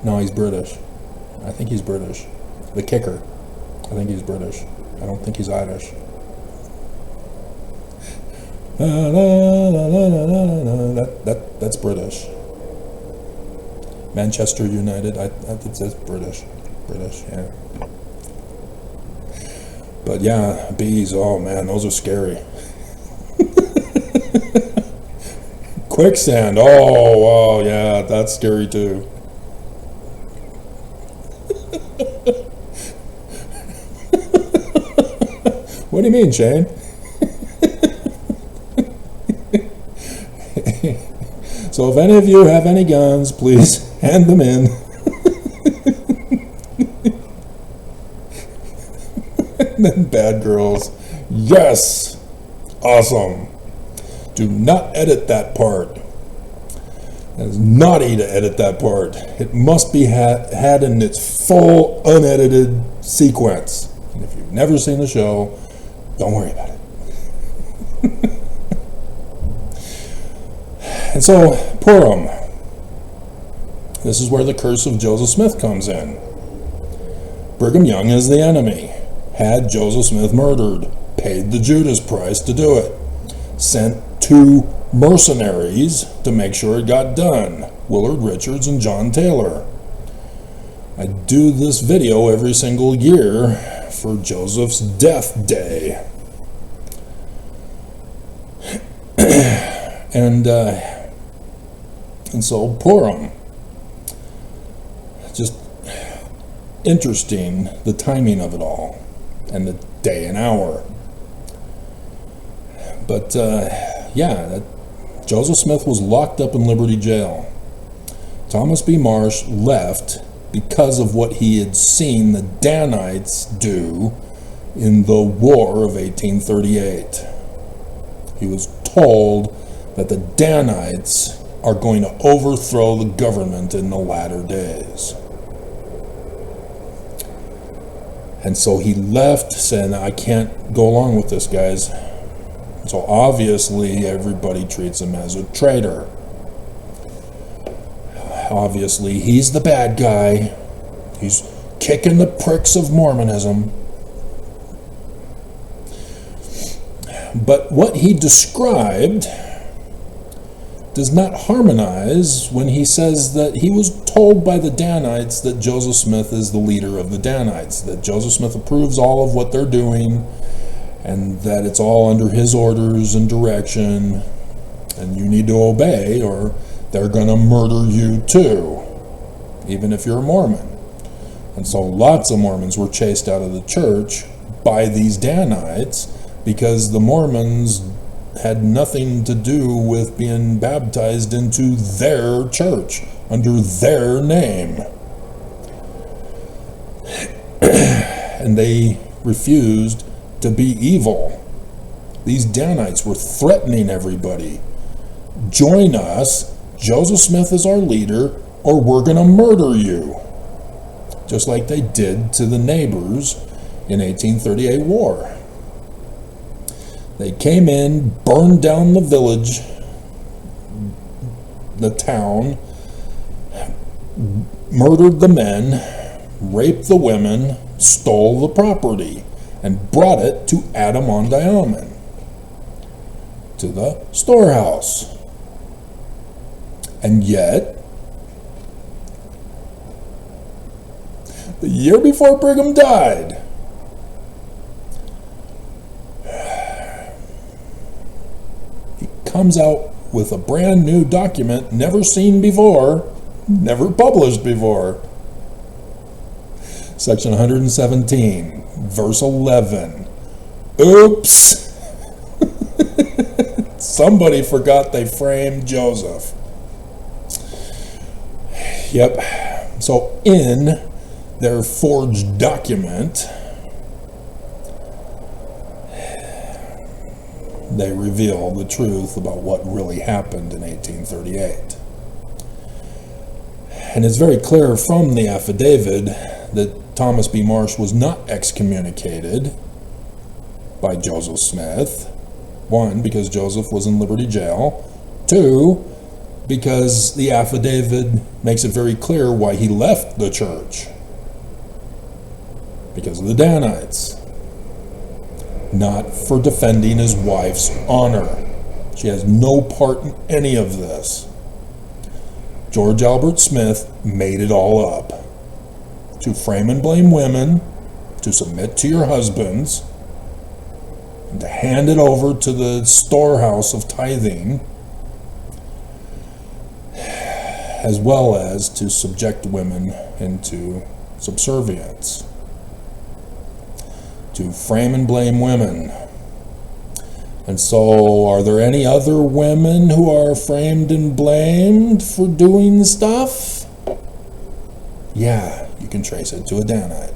Speaker 3: No, he's British. I think he's British. The kicker. I think he's British. I don't think he's Irish. That's British. Manchester United. That's British. British, yeah. But yeah, bees. Oh man, those are scary. Quicksand. Oh, yeah, that's scary too. What do you mean, Shane? So if any of you have any guns, please hand them in. And then bad girls. Yes! Awesome. Do not edit that part. That is naughty to edit that part. It must be had in its full unedited sequence. And if you've never seen the show, don't worry about it. And so, Purim. This is where the curse of Joseph Smith comes in. Brigham Young is the enemy. Had Joseph Smith murdered. Paid the Judas price to do it. Sent 2 mercenaries to make sure it got done. Willard Richards and John Taylor. I do this video every single year for Joseph's death day. And so Purim. Just interesting, the timing of it all, and the day and hour. But Joseph Smith was locked up in Liberty Jail. Thomas B. Marsh left because of what he had seen the Danites do in the War of 1838. He was told that the Danites are going to overthrow the government in the latter days. And so he left, saying, I can't go along with this, guys. So obviously everybody treats him as a traitor. Obviously he's the bad guy. He's kicking the pricks of Mormonism. But what he described does not harmonize when he says that he was told by the Danites that Joseph Smith is the leader of the Danites, that Joseph Smith approves all of what they're doing, and that it's all under his orders and direction, and you need to obey or they're going to murder you too, even if you're a Mormon. And so lots of Mormons were chased out of the church by these Danites because the Mormons had nothing to do with being baptized into their church under their name. And they refused to be evil. These Danites were threatening everybody. Join us. Joseph Smith is our leader, or we're going to murder you. Just like they did to the neighbors in 1838 war. They came in, burned down the village, the town, murdered the men, raped the women, stole the property, and brought it to Adam-on-Diamond, to the storehouse. And yet, the year before Brigham died, he comes out with a brand new document never seen before, never published before. Section 117, verse 11. Oops! Somebody forgot they framed Joseph. Yep. So in their forged document, they reveal the truth about what really happened in 1838. And it's very clear from the affidavit that Thomas B. Marsh was not excommunicated by Joseph Smith. One, because Joseph was in Liberty Jail. Two, because the affidavit makes it very clear why he left the church. Because of the Danites. Not for defending his wife's honor. She has no part in any of this. George Albert Smith made it all up. To frame and blame women, to submit to your husbands, and to hand it over to the storehouse of tithing, as well as to subject women into subservience. To frame and blame women. And so, are there any other women who are framed and blamed for doing stuff? Yeah, you can trace it to a Danite.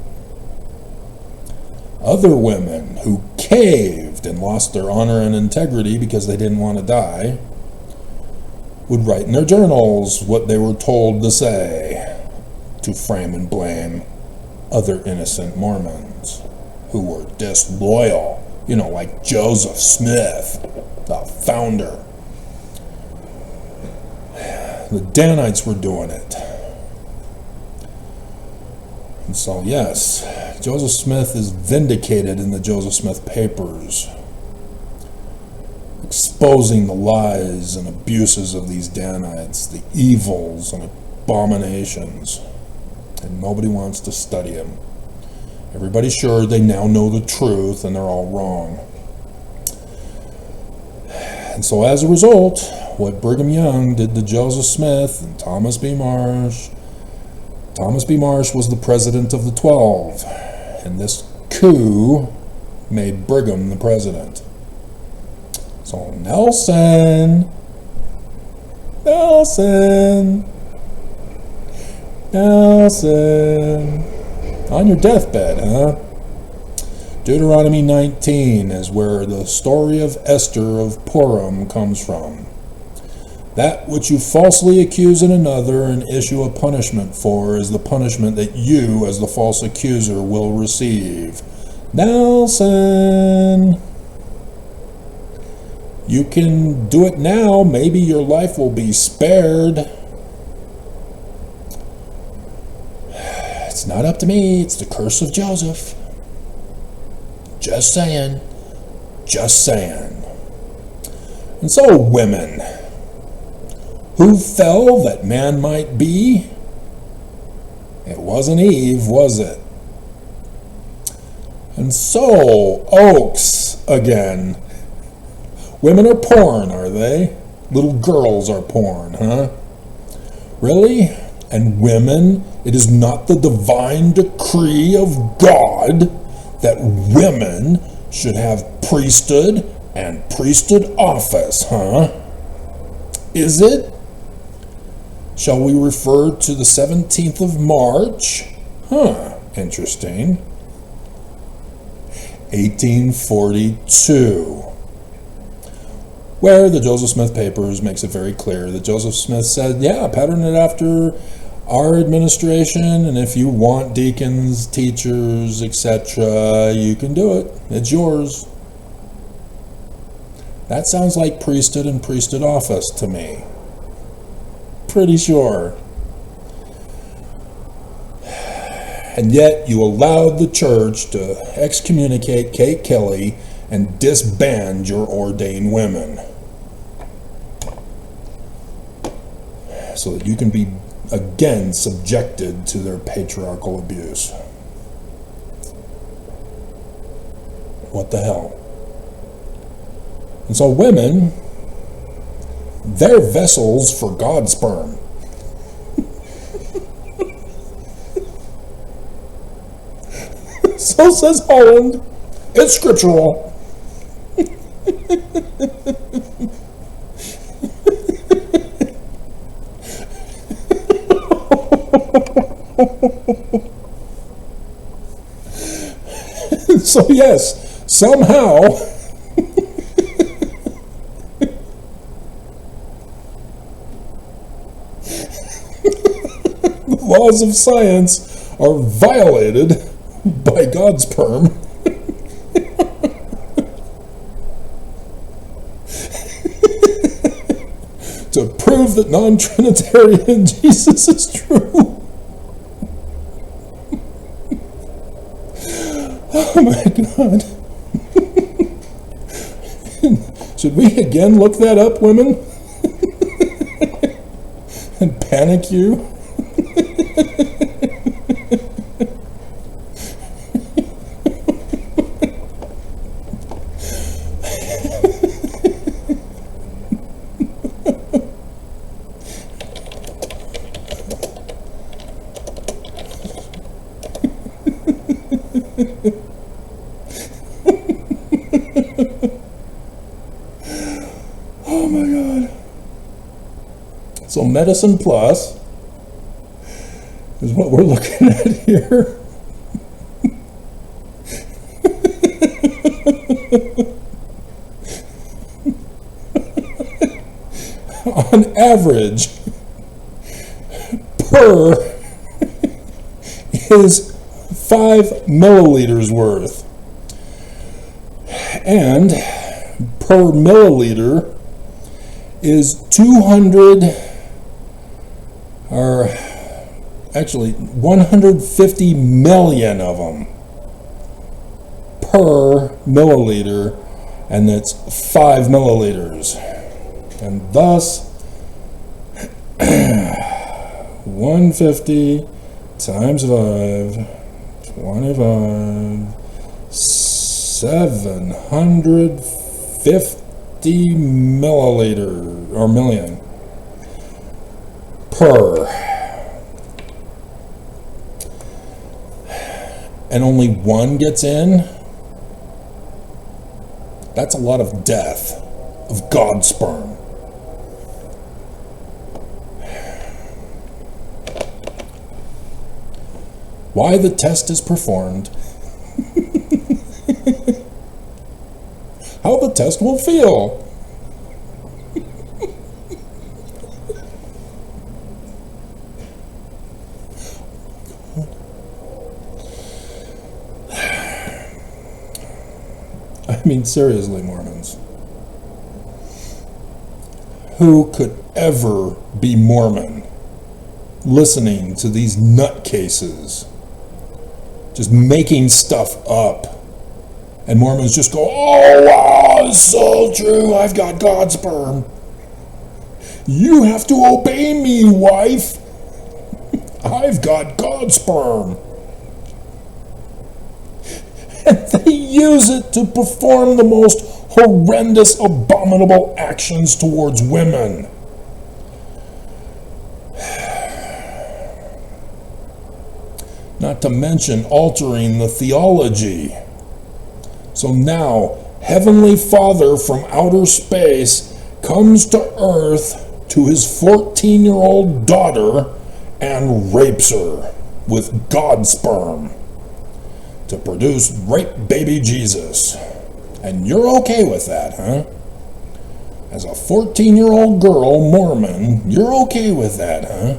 Speaker 3: Other women who caved and lost their honor and integrity because they didn't want to die would write in their journals what they were told to say to frame and blame other innocent Mormons who were disloyal, like Joseph Smith, the founder. The Danites were doing it. And so, yes, Joseph Smith is vindicated in the Joseph Smith papers, exposing the lies and abuses of these Danites, the evils and abominations. And nobody wants to study him. Everybody's sure they now know the truth and they're all wrong. And so as a result, what Brigham Young did to Joseph Smith and Thomas B. Marsh was the president of the 12, and this coup made Brigham the president. So Nelson, on your deathbed, huh? Deuteronomy 19 is where the story of Esther of Purim comes from. That which you falsely accuse in another and issue a punishment for is the punishment that you, as the false accuser, will receive. Nelson, you can do it now. Maybe your life will be spared. It's not up to me. It's the curse of Joseph. Just saying. And so, women, who fell that man might be? It wasn't Eve, was it? And so, Oaks again. Women are porn, are they? Little girls are porn, huh? Really? And women, it is not the divine decree of God that women should have priesthood and priesthood office, huh? Is it? Shall we refer to the 17th of March? Interesting. 1842. Where the Joseph Smith papers makes it very clear that Joseph Smith said, pattern it after our administration, and if you want deacons, teachers, etc., you can do it. It's yours. That sounds like priesthood and priesthood office to me. Pretty sure. And yet you allowed the church to excommunicate Kate Kelly and disband your ordained women so that you can be again subjected to their patriarchal abuse. What the hell? And so women, they're vessels for God's sperm. So says Holland. It's scriptural. So yes, somehow laws of science are violated by God's sperm, to prove that non-Trinitarian Jesus is true. Oh my God. Should we again look that up, women? And panic you? Oh my God. So Medicine Plus is what we're looking at here. On average, per is 5 milliliters worth. And per milliliter is 200, or actually 150 million of them per milliliter, and that's 5 milliliters. And thus, 150 times 5, 25, 750 milliliter, or million, per. And only one gets in? That's a lot of death of God's sperm. Why the test is performed, how the test will feel. I mean, seriously, Mormons. Who could ever be Mormon listening to these nutcases just making stuff up? And Mormons just go, oh, wow, it's so true. I've got God's sperm. You have to obey me, wife. I've got God's sperm. And they use it to perform the most horrendous, abominable actions towards women. Not to mention altering the theology. So now, Heavenly Father from outer space comes to earth to his 14-year-old daughter and rapes her with God's sperm to produce rape baby Jesus. And you're okay with that, huh? As a 14-year-old girl, Mormon, you're okay with that, huh?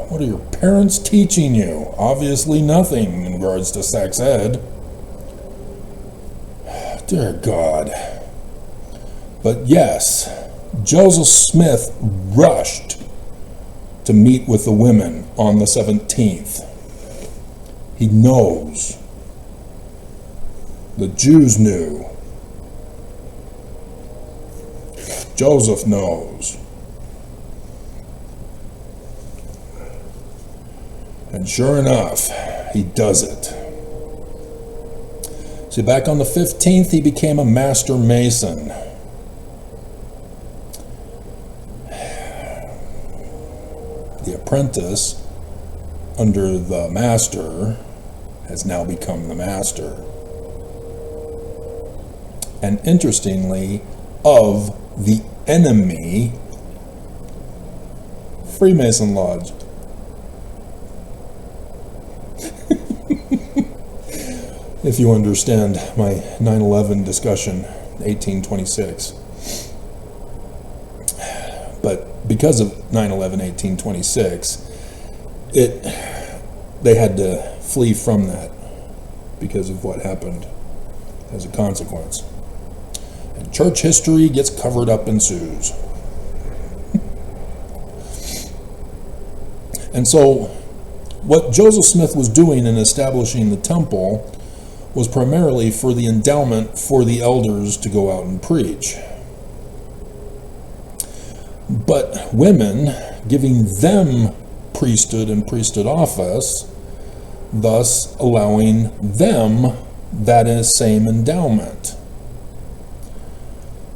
Speaker 3: What are your parents teaching you? Obviously nothing in regards to sex ed. Dear God. But yes, Joseph Smith rushed to meet with the women on the 17th. He knows. The Jews knew. Joseph knows. And sure enough, he does it. See, back on the 15th, he became a master mason. The apprentice, under the master, has now become the master. And interestingly, of the enemy, Freemason Lodge. If you understand my 9/11 discussion, 1826. But because of 9/11/1826, they had to flee from that because of what happened as a consequence. And church history gets covered up in ensues. And so what Joseph Smith was doing in establishing the temple was primarily for the endowment for the elders to go out and preach. But women, giving them priesthood and priesthood office, thus allowing them that same endowment.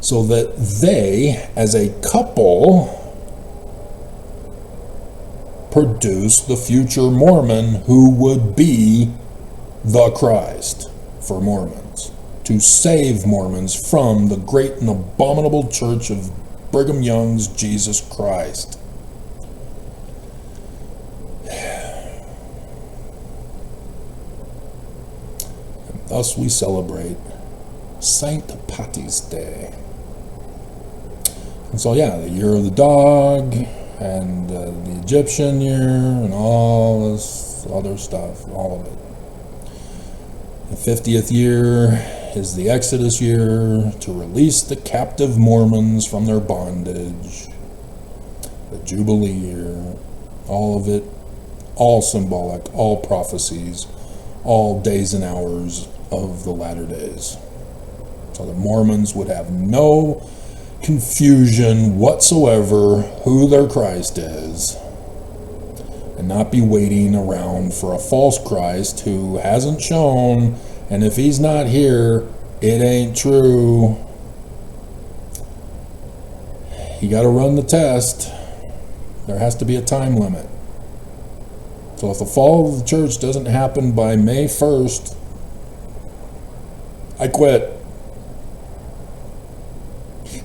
Speaker 3: So that they, as a couple, produce the future Mormon who would be the Christ for Mormons, to save Mormons from the great and abominable church of Brigham Young's Jesus Christ. And thus we celebrate Saint Patty's Day. And so yeah, the year of the dog, and the Egyptian year, and all this other stuff, all of it. The 50th year is the Exodus year, to release the captive Mormons from their bondage. The Jubilee year, all of it, all symbolic, all prophecies, all days and hours of the latter days. So the Mormons would have no confusion whatsoever who their Christ is, and not be waiting around for a false Christ who hasn't shown, and if he's not here, it ain't true. You got to run the test. There has to be a time limit. So if the fall of the church doesn't happen by May 1st, I quit.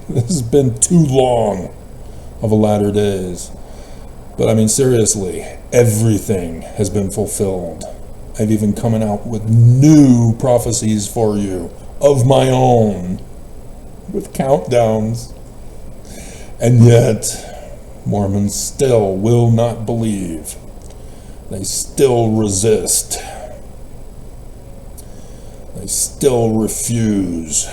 Speaker 3: This has been too long of a latter days. But I mean, seriously, everything has been fulfilled. I've even come out with new prophecies for you of my own, with countdowns. And yet, Mormons still will not believe. They still resist. They still refuse.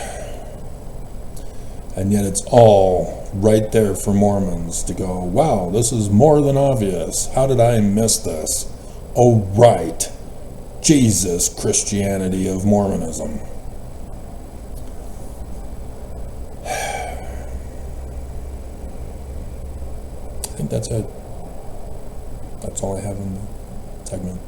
Speaker 3: And yet it's all right there for Mormons to go, wow, this is more than obvious. How did I miss this? Oh, right. Jesus Christianity of Mormonism. I think that's it. That's all I have in the segment.